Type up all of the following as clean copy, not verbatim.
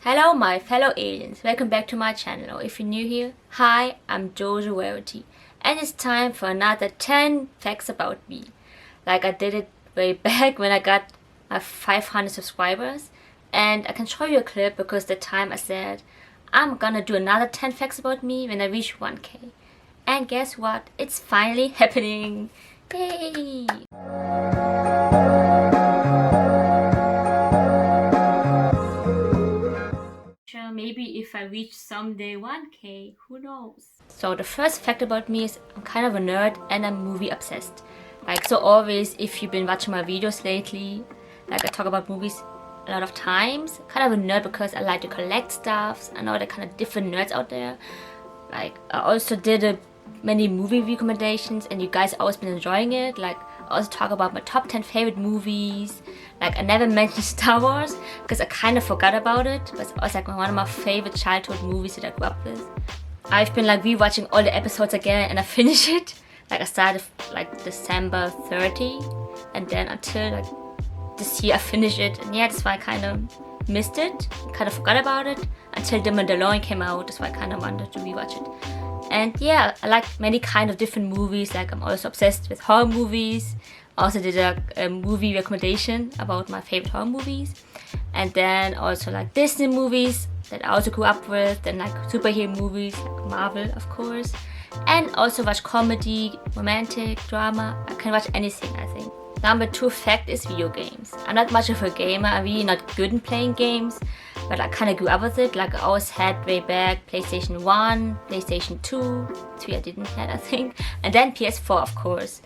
Hello my fellow aliens, welcome back to my channel. Or if you're new here, hi, I'm Jojo Rarity, and it's time for another 10 facts about me. Like I did it way back when I got my 500 subscribers, and I can show you a clip because the time I said I'm gonna do another 10 facts about me when I reach 1k. And guess what? It's finally happening! Yay! Maybe if I reach someday 1k, who knows? So the first fact about me is I'm kind of a nerd and I'm movie obsessed. Like, so always, if you've been watching my videos lately, like I talk about movies a lot of times. Kind of a nerd because I like to collect stuff. I know there are kind of different nerds out there. Like, I also did many movie recommendations and you guys always been enjoying it. Like, I also talk about my top 10 favorite movies. Like, I never mentioned Star Wars because I kind of forgot about it, but it's also like one of my favorite childhood movies that I grew up with. I've been like rewatching all the episodes again and I finished it. Like, I started like December 30 and then until like this year I finished it. And yeah, that's why I kind of missed it, kind of forgot about it until The Mandalorian came out. That's why I kind of wanted to rewatch it. And yeah, I like many kind of different movies. Like, I'm also obsessed with horror movies. I also did a movie recommendation about my favorite horror movies. And then also like Disney movies that I also grew up with. And like superhero movies, like Marvel, of course. And also watch comedy, romantic, drama. I can watch anything, I think. Number 2 fact is video games. I'm not much of a gamer. I'm really not good in playing games. But I kind of grew up with it. Like, I always had way back PlayStation 1, PlayStation 2, 3 I didn't have, I think. And then PS4, of course.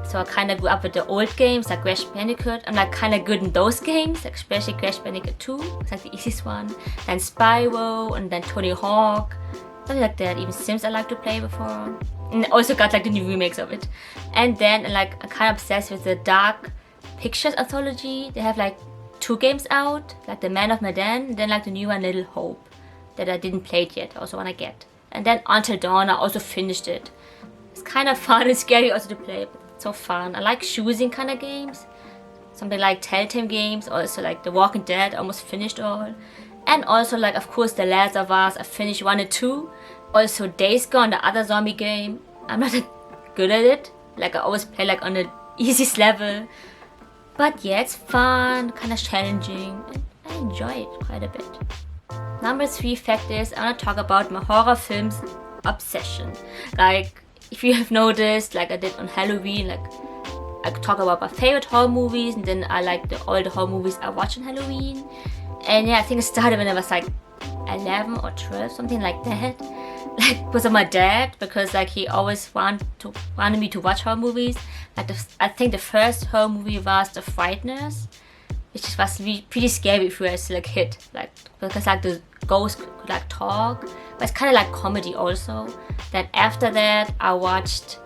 So I kind of grew up with the old games like Crash Bandicoot. I'm like kind of good in those games, like especially Crash Bandicoot 2. It's like the easiest one. Then Spyro and then Tony Hawk. Something like that. Even Sims I like to play before. And I also got like the new remakes of it. And then like I'm kind of obsessed with the Dark Pictures anthology. They have like 2 games out, like The Man of Medan, and then like the new one Little Hope that I didn't play it yet, I also want to get. And then Until Dawn, I also finished it. It's kind of fun and scary also to play, but it's so fun. I like choosing kind of games, something like Telltale games, also like The Walking Dead, I almost finished all. And also like, of course, The Last of Us, I finished 1 and 2. Also Days Gone, the other zombie game, I'm not that good at it. Like, I always play like on the easiest level. But yeah, it's fun, kind of challenging, and I enjoy it quite a bit. Number 3 fact is I want to talk about my horror films obsession. Like, if you have noticed, like I did on Halloween, like I could talk about my favorite horror movies, and then I like all the horror movies I watch on Halloween. And yeah, I think it started when I was like 11 or 12, something like that. Like, because of my dad, because like he always wanted me to watch horror movies. Like, I think the first horror movie was The Frighteners, which was really pretty scary if you were still a kid. Like, because like the ghosts could like talk, but it's kind of like comedy also. Then after that, I watched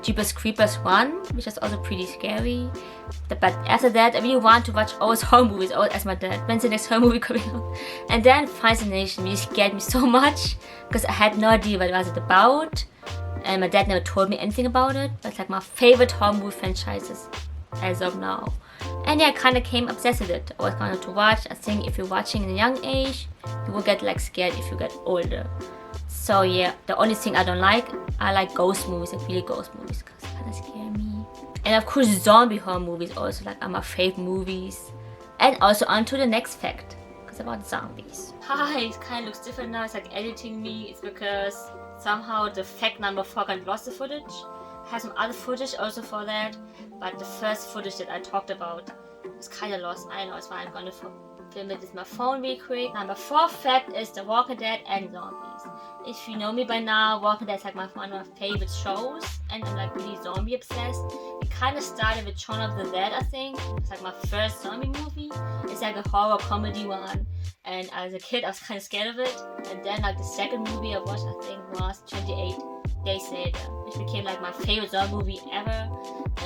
Jeepers Creepers 1, which was also pretty scary. But after that, I really want to watch all horror movies, as my dad. When's the next horror movie coming out? And then Fascination really scared me so much because I had no idea what it was about. And my dad never told me anything about it. But it's like my favorite horror movie franchises as of now. And yeah, I kind of came obsessed with it. I always wanted to watch. I think if you're watching at a young age, you will get like scared if you get older. So yeah, the only thing I don't like, I like ghost movies, like really ghost movies, because they kind of scare me. And of course, zombie horror movies also like are my favorite movies. And also on to the next fact, because about zombies. Hi, it kind of looks different now. It's like editing me. It's because somehow the fact number 4 got lost the footage. I have some other footage also for that, but the first footage that I talked about was kind of lost. I know, it's why I'm gonna film it with my phone real quick. Number 4 fact is The Walking Dead and zombies. If you know me by now, Walking Dead is like one of my favorite shows, and I'm like really zombie obsessed. It kind of started with Shaun of the Dead, I think. It's like my first zombie movie. It's like a horror comedy one, and as a kid I was kind of scared of it. And then like the second movie I watched, I think, was 28 Days Later, which became like my favorite zombie movie ever.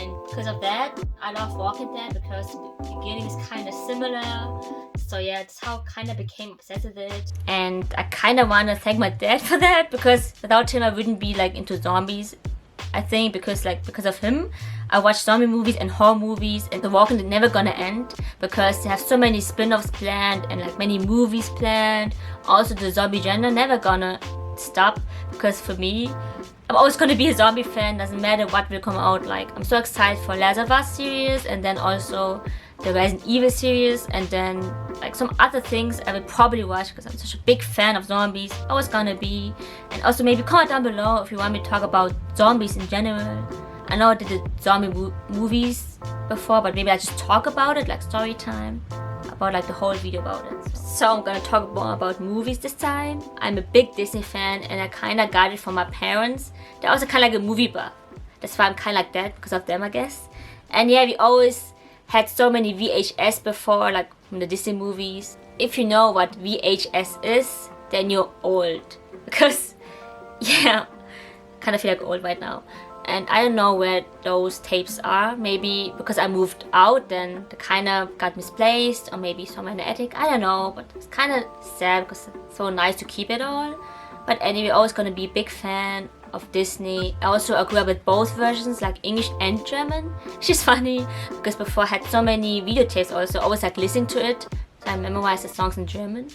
And because of that, I love Walking Dead because the beginning is kind of similar. So yeah, that's how I kind of became obsessed with it. And I kind of want to thank my dad for that, because without him I wouldn't be like into zombies I think because of him, I watch zombie movies and horror movies, and The Walking Dead never gonna end because they have so many spin-offs planned and like many movies planned. Also, the zombie genre never gonna stop because for me, I'm always gonna be a zombie fan. Doesn't matter what will come out. Like, I'm so excited for Last of Us series, and then also the Resident Evil series, and then like some other things I will probably watch because I'm such a big fan of zombies. Always gonna be. And also maybe comment down below if you want me to talk about zombies in general. I know I did the zombie movies before, but maybe I just talk about it, like story time, about like the whole video about it. So I'm gonna talk more about movies this time. I'm a big Disney fan, and I kinda got it from my parents. They're also kinda like a movie buff. That's why I'm kinda like that, because of them, I guess. And yeah, we always had so many VHS before, like from the Disney movies. If you know what VHS is, then you're old. Because, yeah, I kind of feel like old right now. And I don't know where those tapes are. Maybe because I moved out, then they kind of got misplaced, or maybe somewhere in the attic. I don't know, but it's kind of sad because it's so nice to keep it all. But anyway, always gonna be a big fan of Disney. I also grew up with both versions, like English and German. Which is funny because before I had so many videotapes also, always like listening to it. So I memorized the songs in German.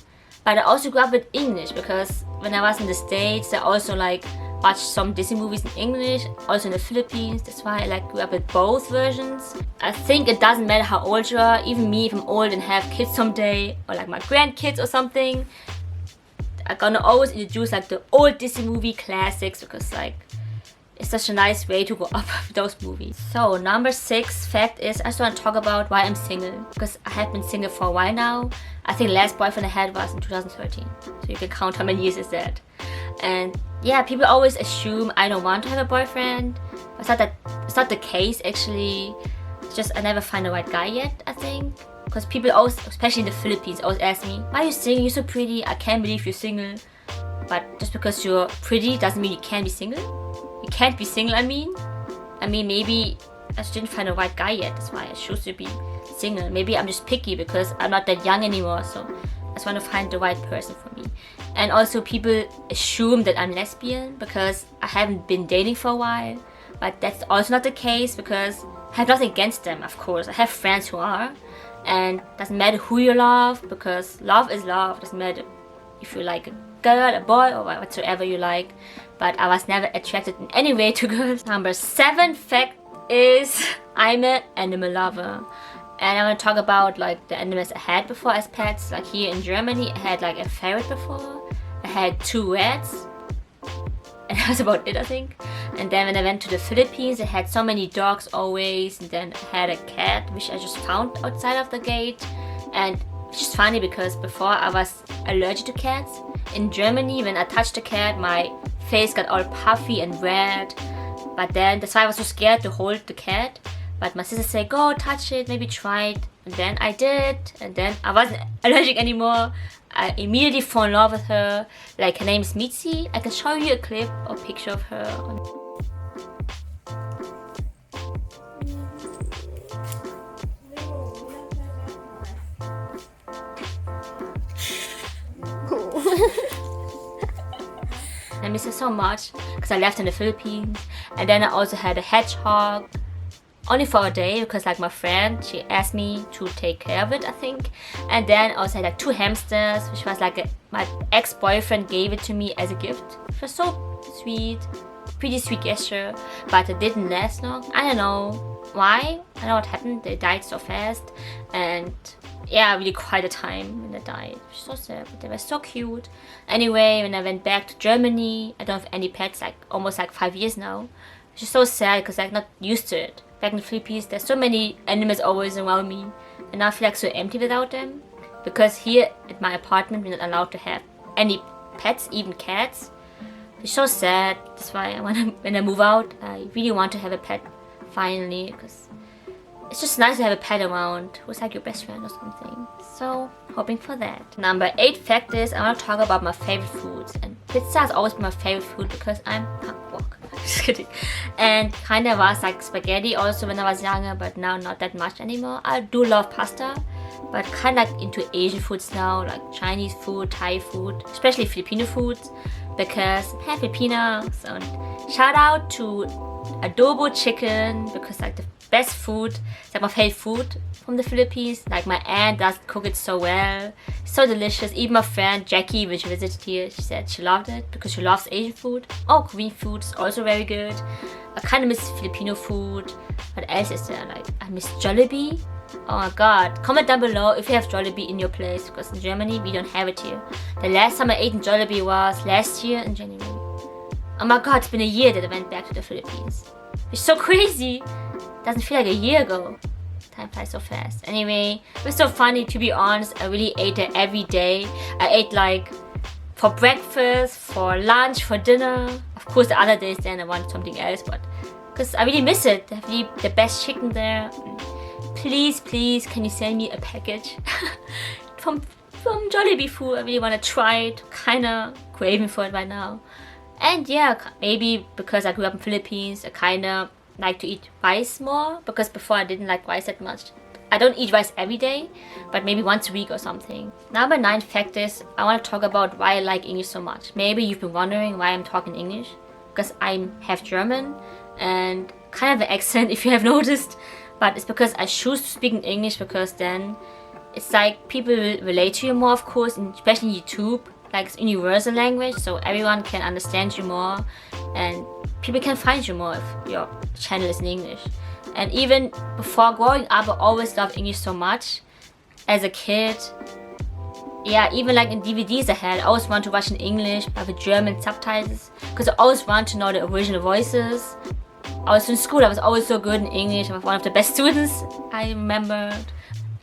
But I also grew up with English because when I was in the States, I also like watched some Disney movies in English, also in the Philippines. That's why I like grew up with both versions. I think it doesn't matter how old you are, even me if I'm old and have kids someday, or like my grandkids or something, I'm gonna always introduce like the old Disney movie classics because like it's such a nice way to go up with those movies. So number 6 fact is I just want to talk about why I'm single, because I have been single for a while now. I think the last boyfriend I had was in 2013, so you can count how many years is that. And yeah, people always assume I don't want to have a boyfriend. It's not the case actually. It's just I never find the right guy yet, I think. Because people always, especially in the Philippines, always ask me, why are you single? You're so pretty. I can't believe you're single. But just because you're pretty doesn't mean you can't be single. You can't be single, I mean. Maybe I just didn't find the right guy yet. That's why I choose to be single. Maybe I'm just picky because I'm not that young anymore. So I just want to find the right person for me. And also people assume that I'm lesbian because I haven't been dating for a while. But that's also not the case because I have nothing against them, of course. I have friends who are. And doesn't matter who you love, because love is love. Doesn't matter if you like a girl, a boy, or whatsoever you like. But I was never attracted in any way to girls. Number 7 fact is I'm an animal lover. And I want to talk about like the animals I had before as pets. Like here in Germany, I had like a ferret before. I had 2 rats. And that was about it, I think. And then when I went to the Philippines, I had so many dogs always. And then I had a cat, which I just found outside of the gate. And it's just funny because before I was allergic to cats. In Germany, when I touched the cat, my face got all puffy and red. But then, that's why I was so scared to hold the cat. But my sister said, go touch it, maybe try it. And then I did. And then I wasn't allergic anymore. I immediately fell in love with her. Like, her name is Mitzi. I can show you a clip or picture of her. I miss her so much because I left in the Philippines. And then I also had a hedgehog. Only for a day because like my friend, she asked me to take care of it, I think. And then I also had like 2 hamsters, which was like my ex-boyfriend gave it to me as a gift. It was so sweet, pretty sweet gesture, but it didn't last long. I don't know why. I don't know what happened. They died so fast, and yeah, really quite a time when they died. It was so sad, but they were so cute. Anyway, when I went back to Germany, I don't have any pets like almost like 5 years now. It's just so sad because I'm not used to it. Back in the Philippines, there's so many animals always around me, and now I feel like so empty without them. Because here at my apartment, we're not allowed to have any pets, even cats. It's so sad. That's why when I move out, I really want to have a pet finally, because it's just nice to have a pet around who's like your best friend or something. So, hoping for that. Number 8 fact is I want to talk about my favorite foods, and pizza has always been my favorite food because I'm punk rock. Just kidding. And kind of was like spaghetti also when I was younger, but now not that much anymore. I do love pasta, but kind of like into Asian foods now, like Chinese food, Thai food, especially Filipino foods, because I'm half Filipino. So shout out to adobo chicken because like the best food, it's like my favorite food from the Philippines. Like my aunt does cook it so well, so delicious. Even my friend Jackie, when she visited here, she said she loved it because she loves Asian food. Oh, Korean food is also very good. I kind of miss Filipino food. What else is there? Like I miss Jollibee. Oh my god, comment down below if you have Jollibee in your place, because in Germany we don't have it here. The last time I ate in Jollibee was last year in January. Oh my god, it's been a year that I went back to the Philippines. It's so crazy. Doesn't feel like a year ago. Time flies so fast. Anyway, it was so funny, to be honest. I really ate there every day. I ate like for breakfast, for lunch, for dinner. Of course the other days then I wanted something else, but because I really miss it. They have really the best chicken there. Please, please, can you send me a package from Jollibee food? I really want to try it. Kinda craving for it right now. And yeah, maybe because I grew up in Philippines, I kinda like to eat rice more, because before I didn't like rice that much. I don't eat rice every day, but maybe once a week or something. Number 9 fact is, I want to talk about why I like English so much. Maybe you've been wondering why I'm talking English, because I'm half German and kind of an accent if you have noticed. But it's because I choose to speak in English, because then it's like people will relate to you more, of course, and especially YouTube. Like it's universal language, so everyone can understand you more and people can find you more if your channel is in English. And even before growing up, I always loved English so much. As a kid, yeah, even like in DVDs I had, I always wanted to watch in English but with German subtitles, because I always wanted to know the original voices. I was in school, I was always so good in English. I was one of the best students, I remembered.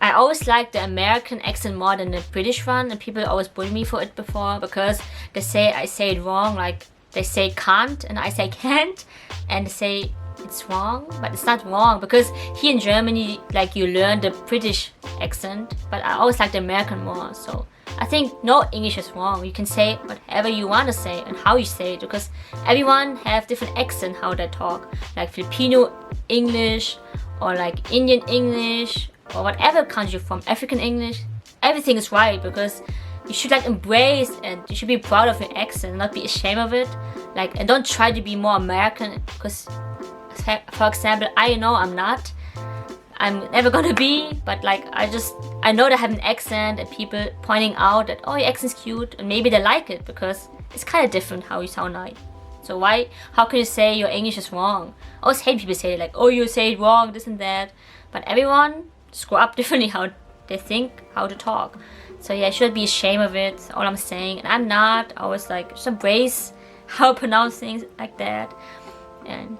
I always liked the American accent more than the British one, and people always bully me for it before, because they say I say it wrong. Like they say can't and I say can't, and they say it's wrong, but it's not wrong, because here in Germany like you learn the British accent, but I always like the American more. So I think no English is wrong. You can say whatever you want to say and how you say it, because everyone have different accent how they talk, like Filipino English or like Indian English or whatever country you're from, African English. Everything is right, because you should like embrace and you should be proud of your accent, not be ashamed of it. Like, and don't try to be more American, because for example, I know I'm not. I'm never gonna be, but like I know they have an accent and people pointing out that, oh, your accent's cute, and maybe they like it because it's kind of different how you sound like. So how can you say your English is wrong? I always hate people say like, oh, you say it wrong, this and that. But everyone screw up differently how they think, how to talk. So yeah, I shouldn't be ashamed of it, all I'm saying. And I'm not. I always like just embrace how I pronounce things like that. And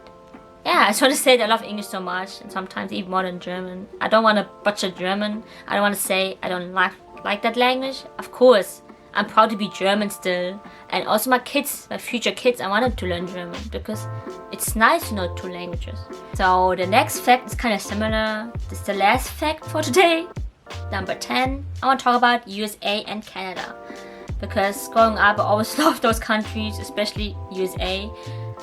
yeah, I just want to say that I love English so much, and sometimes even more than German. I don't want to butcher German. I don't want to say I don't like that language. Of course, I'm proud to be German still. And also my kids, my future kids, I want them to learn German, because it's nice to know 2 languages. So the next fact is kind of similar. This is the last fact for today. Number 10, I want to talk about USA and Canada, because growing up I always loved those countries, especially USA.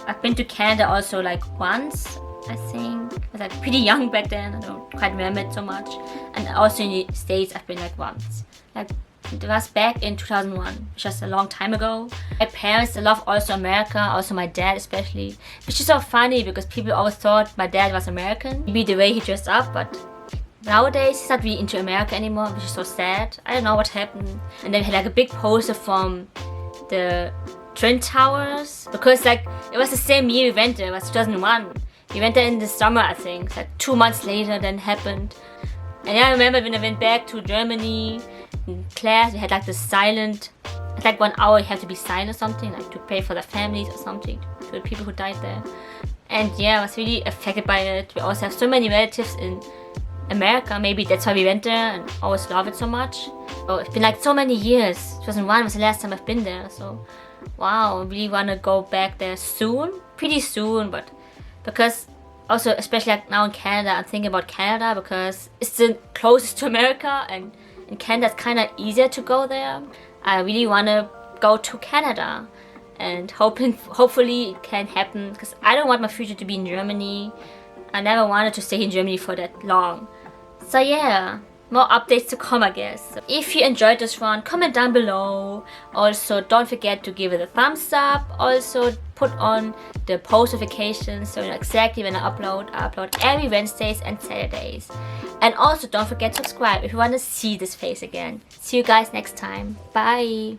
I've been to Canada also like once, I think. I was like pretty young back then, I don't quite remember it so much. And also in the States I've been like once. Like it was back in 2001, just a long time ago. My parents, they love also America, also my dad especially. Which is so funny, because people always thought my dad was American. Maybe the way he dressed up, but nowadays he's not really into America anymore, which is so sad. I don't know what happened. And then he had like a big poster from the Twin Towers, because like it was the same year we went there. It was 2001. We went there in the summer, I think. It's like 2 months later then happened. And yeah, I remember when I went back to Germany in class, we had like the silent, it's like 1 hour you have to be silent or something, like to pray for the families or something, to the people who died there. And yeah, I was really affected by it. We also have so many relatives in America. Maybe that's why we went there and always love it so much. Oh, it's been like so many years. 2001 was the last time I've been there, so wow, I really want to go back there soon, pretty soon. But because also, especially like now in Canada, I'm thinking about Canada because it's the closest to America, and in Canada it's kind of easier to go there. I really want to go to Canada, and hopefully it can happen, because I don't want my future to be in Germany. I never wanted to stay in Germany for that long. So yeah, more updates to come, I guess. So if you enjoyed this one, comment down below. Also, don't forget to give it a thumbs up. Also, put on the post notifications so you know exactly when I upload. I upload every Wednesdays and Saturdays. And also, don't forget to subscribe if you want to see this face again. See you guys next time. Bye.